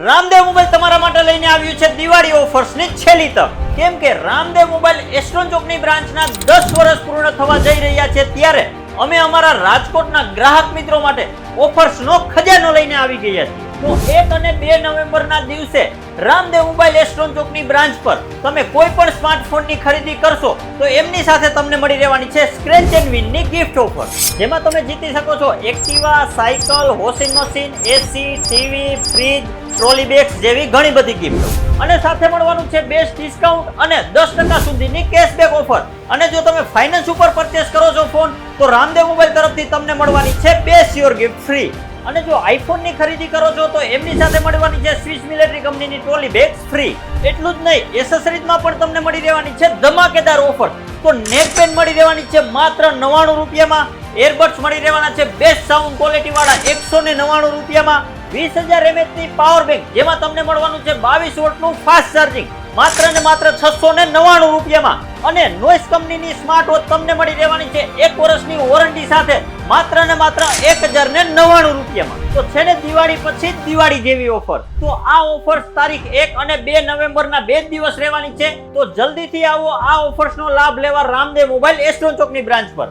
Ramdev mobile તમારા માટે લઈને આવ્યું છે દિવાળી ઓફર્સની છેલ્લી તક. કેમ કે રામદેવ મોબાઈલ એસ્ટ્રોન ચોકની બ્રાન્ચના 10 વર્ષ પૂર્ણ થવા જઈ રહ્યા છે, ત્યારે અમે અમારા રાજકોટના ગ્રાહક મિત્રો માટે ઓફર્સનો ખજાનો લઈને આવી ગયા છીએ. તો 1 અને 2 નવેમ્બરના દિવસે રામદેવ મોબાઈલ એસ્ટ્રોન ચોકની બ્રાન્ચ પર તમે કોઈ પણ સ્માર્ટફોનની ખરીદી કરશો તો એમની સાથે તમને મળી રહેવાની છે સ્ક્રેચ એન્ડ વિનની ગિફ્ટ ઓફર, જેમાં તમે જીતી શકો છો એક્ટિવા, સાયકલ, વોશિંગ મશીન, એસી, ટીવી, ફ્રીજ, ટ્રોલી બેગ્સ જેવી ઘણી બધી ગિફ્ટો. અને સાથે મળવાનું છે બેસ્ટ ડિસ્કાઉન્ટ અને 10% સુધીની કેશબેક ઓફર. અને જો તમે ફાઇનાન્સ ઉપર પરચેસ કરો છો ફોન, તો રામદેવ મોબાઈલ તરફથી તમને મળવાની છે 2 શ્યોર ગિફ્ટ ફ્રી. અને જો આઈફોનની ખરીદી કરો છો તો એમની સાથે મળવાની છે સ્વિસ મિલિટરી કંપનીની ટ્રોલી બેગ્સ ફ્રી. એટલું જ નહીં, એસેસરીઝમાં પણ તમને મળી રહેવાની છે ધમાકેદાર ઓફર. તો નેક પેન મળી રહેવાની છે માત્ર 99 રૂપિયામાં, એરબડ્સ મળી રહેવાના છે બેસ્ટ સાઉન્ડ ક્વોલિટી વાળા 199 રૂપિયામાં, 20000 mAh ની પાવર બેંક જેમાં તમને મળવાનું છે 22 વોટનું ફાસ્ટ ચાર્જિંગ માત્ર ને માત્ર 699 રૂપિયામાં. અને નોઇસ કંપનીની સ્માર્ટ વોચ તમને મળી રહેવાની છે 1 વર્ષની વોરંટી સાથે માત્ર ને માત્ર 1099 રૂપિયામાં. તો છે ને દિવાળી પછી જ દિવાળી જેવી ઓફર. તો આ ઓફર્સ તારીખ 1 અને 2 નવેમ્બરના 2 દિવસ રહેવાની છે. તો જલ્દીથી આવો આ ઓફર્સનો લાભ લેવા રામદેવ મોબાઈલ એસ્ટ્રોન ચોકની બ્રાન્ચ પર.